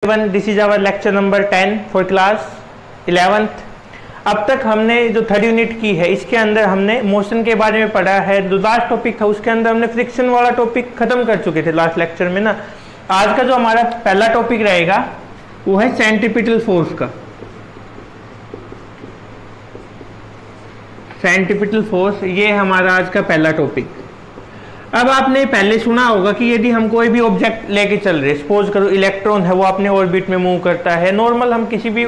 This is our lecture number 10 for class 11th। अब तक हमने जो थर्ड यूनिट की है इसके अंदर हमने मोशन के बारे में पढ़ा है। जो लास्ट टॉपिक था उसके अंदर हमने फ्रिक्शन वाला टॉपिक खत्म कर चुके थे लास्ट लेक्चर में ना। आज का जो हमारा पहला टॉपिक रहेगा वो है सेंट्रीपिटल फोर्स का। सेंट्रीपिटल फोर्स ये हमारा आज का पहला टॉपिक। अब आपने पहले सुना होगा कि यदि हम कोई भी ऑब्जेक्ट लेके चल रहे, सपोज करो इलेक्ट्रॉन है वो अपने ऑर्बिट में मूव करता है। नॉर्मल हम किसी भी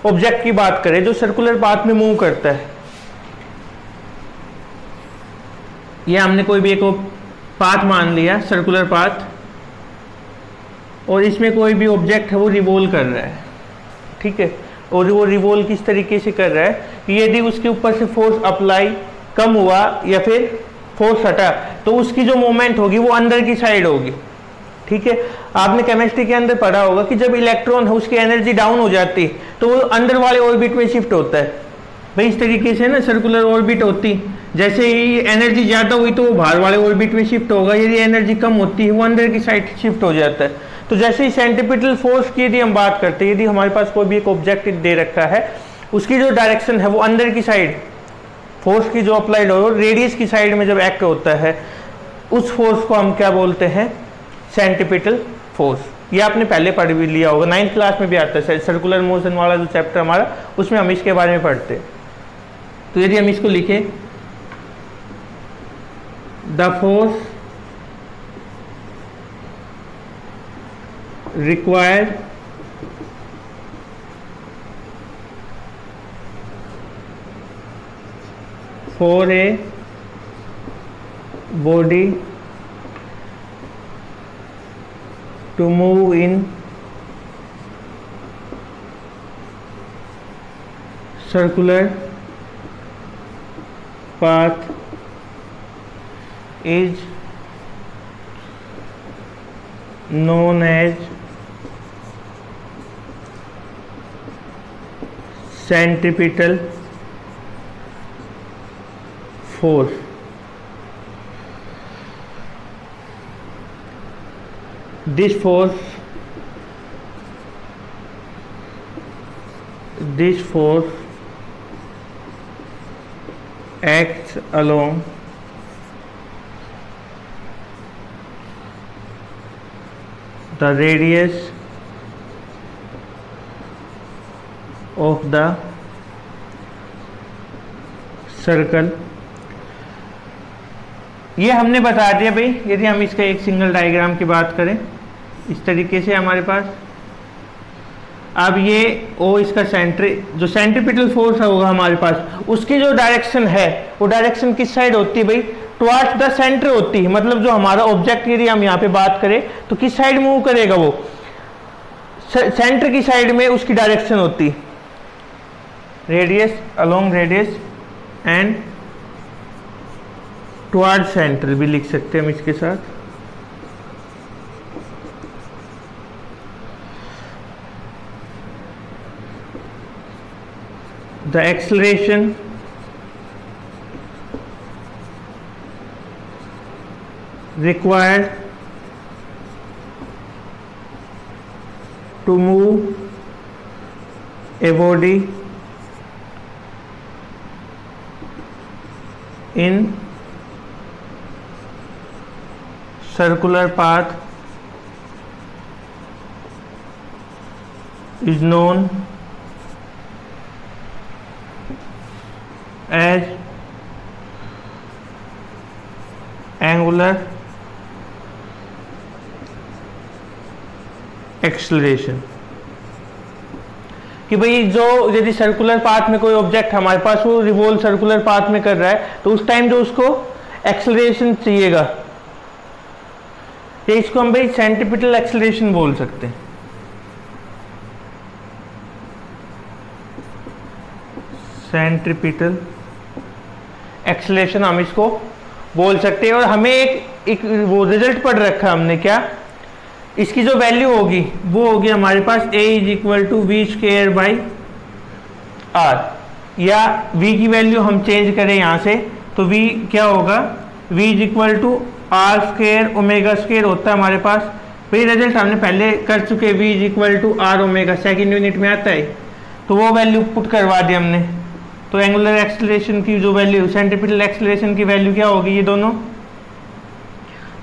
ऑब्जेक्ट की बात करें जो सर्कुलर पाथ में मूव करता है, ये हमने कोई भी एक पाथ मान लिया सर्कुलर पाथ, और इसमें कोई भी ऑब्जेक्ट है वो रिवॉल्व कर रहा है, ठीक है। और वो रिवॉल्व किस तरीके से कर रहा है कि यदि उसके ऊपर से फोर्स अप्लाई कम हुआ या फिर फोर्स हटा तो उसकी जो मूवमेंट होगी वो अंदर की साइड होगी, ठीक है। आपने केमिस्ट्री के अंदर पढ़ा होगा कि जब इलेक्ट्रॉन है उसकी एनर्जी डाउन हो जाती है तो वो अंदर वाले ऑर्बिट में शिफ्ट होता है। भाई इस तरीके से ना सर्कुलर ऑर्बिट होती, जैसे ही एनर्जी ज़्यादा हुई तो वो बाहर वाले ऑर्बिट में शिफ्ट होगा, यदि एनर्जी कम होती है वो अंदर की साइड शिफ्ट हो जाता है। तो जैसे ही सेंट्रीपिटल फोर्स की यदि हम बात करते हैं, यदि हमारे पास कोई भी एक ऑब्जेक्ट दे रखा है उसकी जो डायरेक्शन है वो अंदर की साइड, फोर्स की जो अप्लाइड हो रेडियस की साइड में जब एक्ट होता है उस फोर्स को हम क्या बोलते हैं, सेंट्रीपिटल फोर्स। ये आपने पहले पढ़ भी लिया होगा, 9th क्लास में भी आता है सर्कुलर मोशन वाला जो चैप्टर हमारा, उसमें हम इसके बारे में पढ़ते हैं। तो यदि हम इसको लिखें, the force required for a body to move in circular path is known as centripetal force। This force acts along the radius of the circle। ये हमने बता दिया भाई। यदि हम इसका एक सिंगल डायग्राम की बात करें इस तरीके से हमारे पास, अब ये ओ इसका जो सेंट्रीपिटल फोर्स होगा हमारे पास, उसकी जो डायरेक्शन है वो डायरेक्शन किस साइड होती है भाई, टुवर्ड्स द सेंटर होती है। मतलब जो हमारा ऑब्जेक्ट यदि हम यहाँ पे बात करें तो किस साइड मूव करेगा, वो सेंटर की साइड में उसकी डायरेक्शन होती, radius along radius and toward centre भी लिख सकते हैं हम इसके साथ। The acceleration required to move a body in circular path is known as angular acceleration। कि भाई जो यदि सर्कुलर पाथ में कोई ऑब्जेक्ट हमारे पास वो रिवॉल्व सर्कुलर पाथ में कर रहा है तो उस टाइम जो उसको एक्सेलरेशन चाहिएगा, इसको हम भाई सेंट्रीपिटल एक्सेलरेशन बोल सकते हैं। सेंट्रीपिटल एक्सेलरेशन हम इसको बोल सकते हैं। और हमें एक वो रिजल्ट पढ़ रखा हमने, क्या इसकी जो वैल्यू होगी वो होगी हमारे पास a = v² r, या v की वैल्यू हम चेंज करें यहाँ से तो v क्या होगा, v = r² ω² होता है हमारे पास भाई रिजल्ट हमने पहले कर चुके, v is equal to R omega, second unit में आता है, तो वो वैल्यू पुट करवा दी हमने। तो एंगुलर एक्सेलरेशन की जो वैल्यू, सेंट्रीपिटल एक्सेलरेशन की वैल्यू क्या होगी, ये दोनों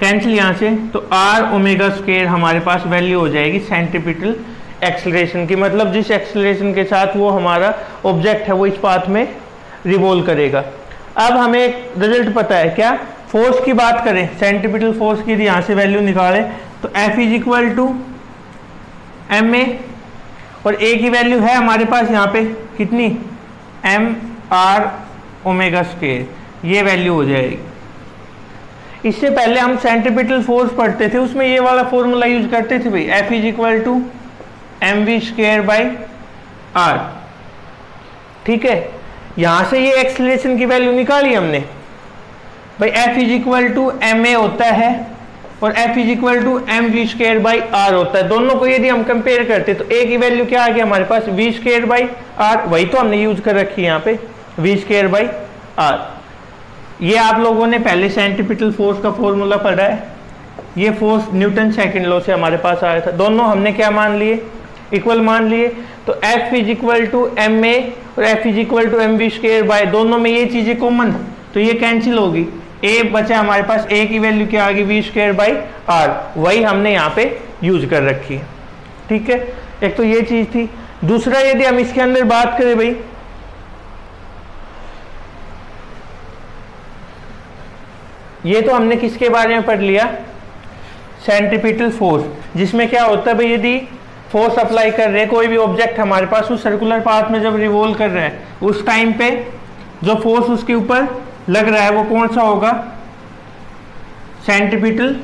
कैंसिल यहाँ से, तो आर ओमेगा स्क्वायर हमारे पास वैल्यू हो जाएगी सेंट्रीपिटल एक्सेलरेशन की, मतलब जिस एक्सेलरेशन के साथ वो हमारा ऑब्जेक्ट है वो इस पाथ में रिवॉल्व करेगा। अब हमें एक रिजल्ट पता है, क्या, फोर्स की बात करें, सेंट्रीपिटल फोर्स की यदि यहाँ से वैल्यू निकाले तो F is equal to M A, और ए की वैल्यू है हमारे पास यहाँ पे कितनी, एम आर ओमेगा स्क्वायर, ये वैल्यू हो जाएगी। इससे पहले हम सेंट्रीपिटल फोर्स पढ़ते थे, उसमें ये वाला फॉर्मूला यूज करते थे भाई, F is equal to M V square by R. ठीक है, यहां से ये एक्सेलरेशन की वैल्यू निकाली हमने भाई, F is equal to M A होता है और F is equal to M V square by R होता है। दोनों को यदि हम कंपेयर करते तो ए की वैल्यू क्या आ गया हमारे पास, वी स्क्वायर बाई आर, वही तो हमने यूज कर रखी है यहाँ पे, वी स्क्वायर बाई आर। ये आप लोगों ने पहले सेंट्रीपिटल फोर्स का फॉर्मूला पढ़ा है, ये फोर्स न्यूटन सेकंड लॉ से हमारे पास आया था। दोनों हमने क्या मान लिए, इक्वल मान लिए, तो F is equal to M A और F is equal to M V square by, दोनों में ये चीजें कॉमन, तो ये कैंसिल होगी, ए बचा हमारे पास, ए की वैल्यू क्या आ गई, वी स्क्वायर बाई आर, वही हमने यहाँ पे यूज कर रखी है। ठीक है, एक तो ये चीज थी। दूसरा, यदि हम इसके अंदर बात करें भाई, ये तो हमने किसके बारे में पढ़ लिया, सेंट्रीपिटल फोर्स, जिसमें क्या होता है भाई, यदि फोर्स अप्लाई कर रहे हैं, कोई भी ऑब्जेक्ट हमारे पास उस सर्कुलर पाथ में जब रिवॉल्व कर रहा है, उस टाइम पे जो फोर्स उसके ऊपर लग रहा है वो कौन सा होगा, सेंट्रीपिटल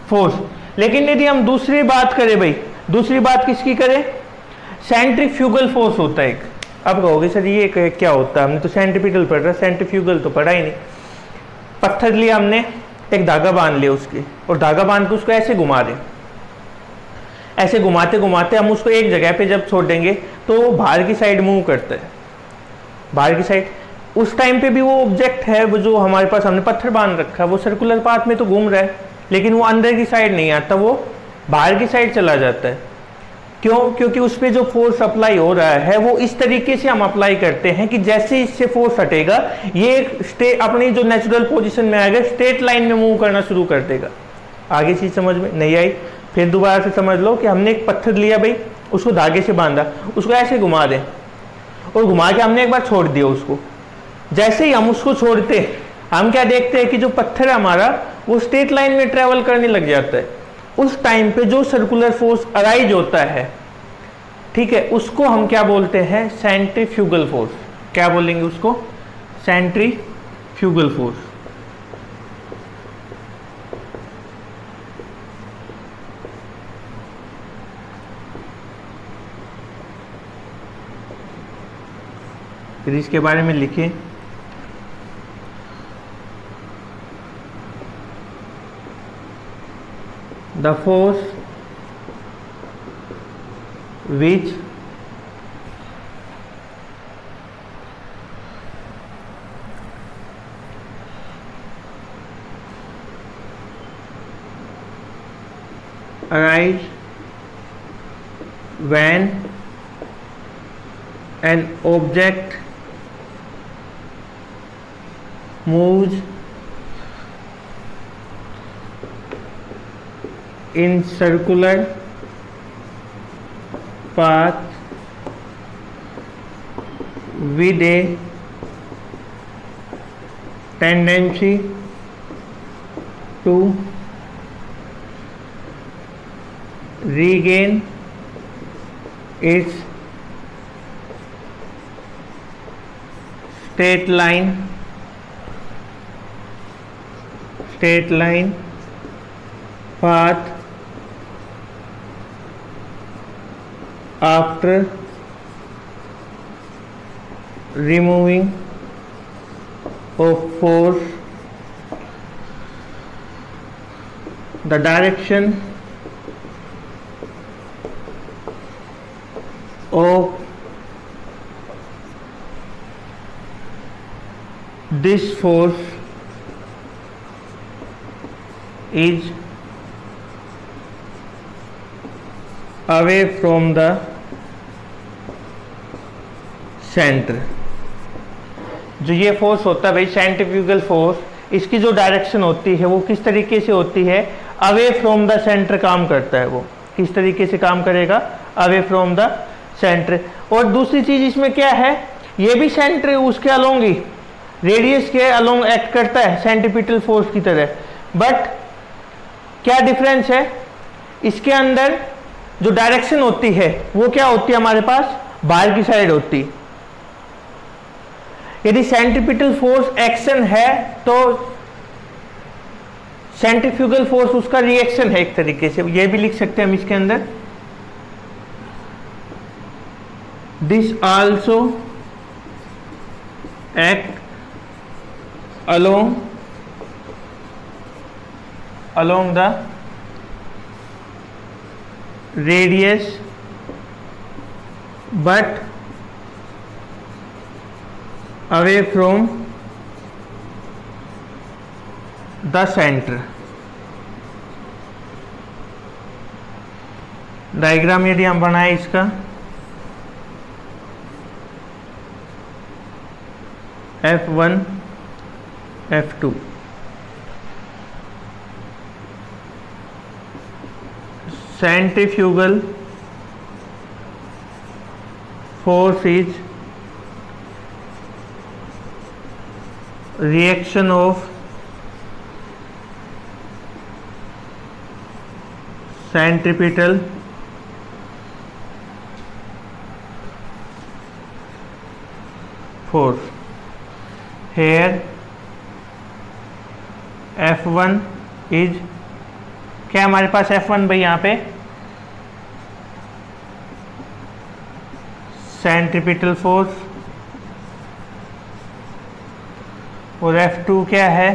फोर्स। लेकिन यदि हम दूसरी बात करें भाई, दूसरी बात किसकी करें, सेंट्रीफ्यूगल फोर्स होता है एक। अब कहोगे सर ये क्या होता है, हमने तो सेंट्रीपिटल पढ़ रहा, सेंट्रीफ्यूगल तो पढ़ा ही नहीं। पत्थर लिया हमने, एक धागा बांध लिया उसके, और धागा बांध के उसको ऐसे घुमा रहे, ऐसे घुमाते घुमाते हम उसको एक जगह पे जब छोड़ देंगे तो वो बाहर की साइड मूव करता है, बाहर की साइड। उस टाइम पे भी वो ऑब्जेक्ट है वो जो हमारे पास हमने पत्थर बांध रखा है, वो सर्कुलर पाथ में तो घूम रहा है, लेकिन वो अंदर की साइड नहीं आता, वो बाहर की साइड चला जाता है। क्यों, क्योंकि उस पर जो फोर्स अप्लाई हो रहा है वो इस तरीके से हम अप्लाई करते हैं कि जैसे इससे फोर्स हटेगा ये अपनी जो नेचुरल पोजीशन में आएगा, स्ट्रेट लाइन में मूव करना शुरू कर देगा। आगे चीज समझ में नहीं आई, फिर दोबारा से समझ लो कि हमने एक पत्थर लिया भाई, उसको धागे से बांधा, उसको ऐसे घुमा दें और घुमा के हमने एक बार छोड़ दिया उसको। जैसे ही हम उसको छोड़ते हैं, हम क्या देखते हैं कि जो पत्थर है हमारा वो स्ट्रेट लाइन में ट्रेवल करने लग जाता है। उस टाइम पे जो सर्कुलर फोर्स अराइज होता है, ठीक है, उसको हम क्या बोलते हैं, सेंट्रीफ्यूगल फोर्स। क्या बोलेंगे उसको, सेंट्रीफ्यूगल फोर्स। फिर इसके बारे में लिखिए, the force which arise when an object moves in circular path with a tendency to regain its straight line path after removing of force, the direction of this force is away from the centre. जो ये force होता है भाई centrifugal force, इसकी जो direction होती है वो किस तरीके से होती है, अवे फ्रॉम द सेंटर काम करता है। वो किस तरीके से काम करेगा, अवे फ्रॉम द सेंटर। और दूसरी चीज इसमें क्या है, ये भी सेंटर उसके अलोंग ही, रेडियस के अलोंग एक्ट करता है सेंट्रीपिटल फोर्स की तरह। बट क्या डिफरेंस है, इसके अंदर जो डायरेक्शन होती है वो क्या होती है, हमारे पास बाहर की साइड होती। यदि सेंट्रीपिटल फोर्स एक्शन है तो सेंट्रीफ्यूगल फोर्स उसका रिएक्शन है एक तरीके से। ये भी लिख सकते हैं हम इसके अंदर, this also act along the radius but away from the center। Diagram यदि हम बनाए इसका, F1 F2, centrifugal force is reaction of centripetal force। Here F1 is क्या हमारे पास F1 भाई यहाँ पे सेंट्रीपिटल फोर्स, और F2 क्या है,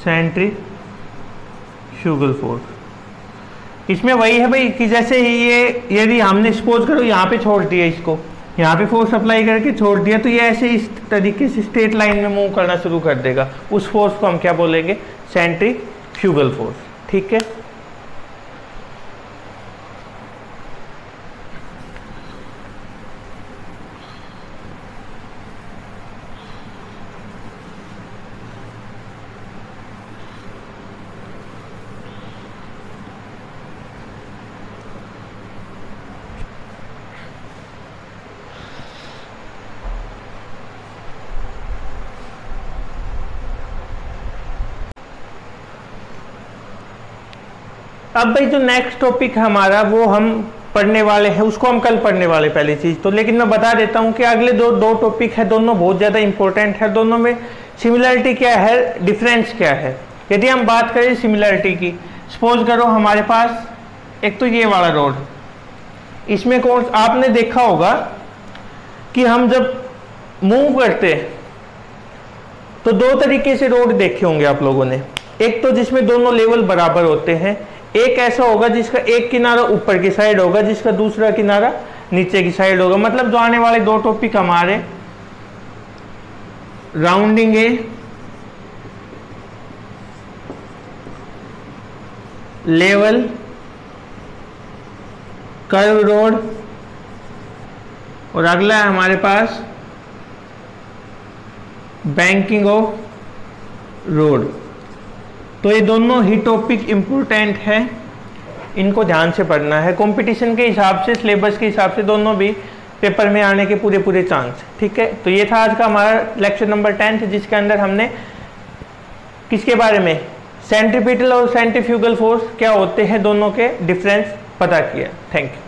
सेंट्रीफ्यूगल फोर्स। इसमें वही है भाई कि जैसे ये यदि हमने सपोज करो यहाँ पे छोड़ दिया, इसको यहाँ पे फोर्स अप्लाई करके छोड़ दिया, तो ये ऐसे इस तरीके से स्ट्रेट लाइन में मूव करना शुरू कर देगा। उस फोर्स को हम क्या बोलेंगे, सेंट्रीफ्यूगल फोर्स। ठीक है, अब भाई जो नेक्स्ट टॉपिक है हमारा वो हम पढ़ने वाले हैं, उसको हम कल पढ़ने वाले पहली चीज तो। लेकिन मैं बता देता हूं कि अगले दो टॉपिक है, दोनों बहुत ज़्यादा इंपॉर्टेंट है। दोनों में सिमिलरिटी क्या है, डिफरेंस क्या है। यदि हम बात करें सिमिलरिटी की, सपोज करो हमारे पास एक तो ये वाला रोड, इसमें कौन, आपने देखा होगा कि हम जब मूव करते तो दो तरीके से रोड देखे होंगे आप लोगों ने। एक तो जिसमें दोनों लेवल बराबर होते हैं, एक ऐसा होगा जिसका एक किनारा ऊपर की साइड होगा, जिसका दूसरा किनारा नीचे की साइड होगा। मतलब जो आने वाले दो टॉपिक हमारे राउंडिंग ए, लेवल, कर्व रोड, और अगला है हमारे पास बैंकिंग ऑफ रोड। तो ये दोनों ही टॉपिक इम्पोर्टेंट है, इनको ध्यान से पढ़ना है। कंपटीशन के हिसाब से, सिलेबस के हिसाब से दोनों भी पेपर में आने के पूरे चांस। ठीक है, तो ये था आज का हमारा लेक्चर नंबर 10, जिसके अंदर हमने किसके बारे में, सेंट्रीपिटल और सेंट्रीफ्यूगल फोर्स क्या होते हैं, दोनों के डिफरेंस पता किया। Thank you.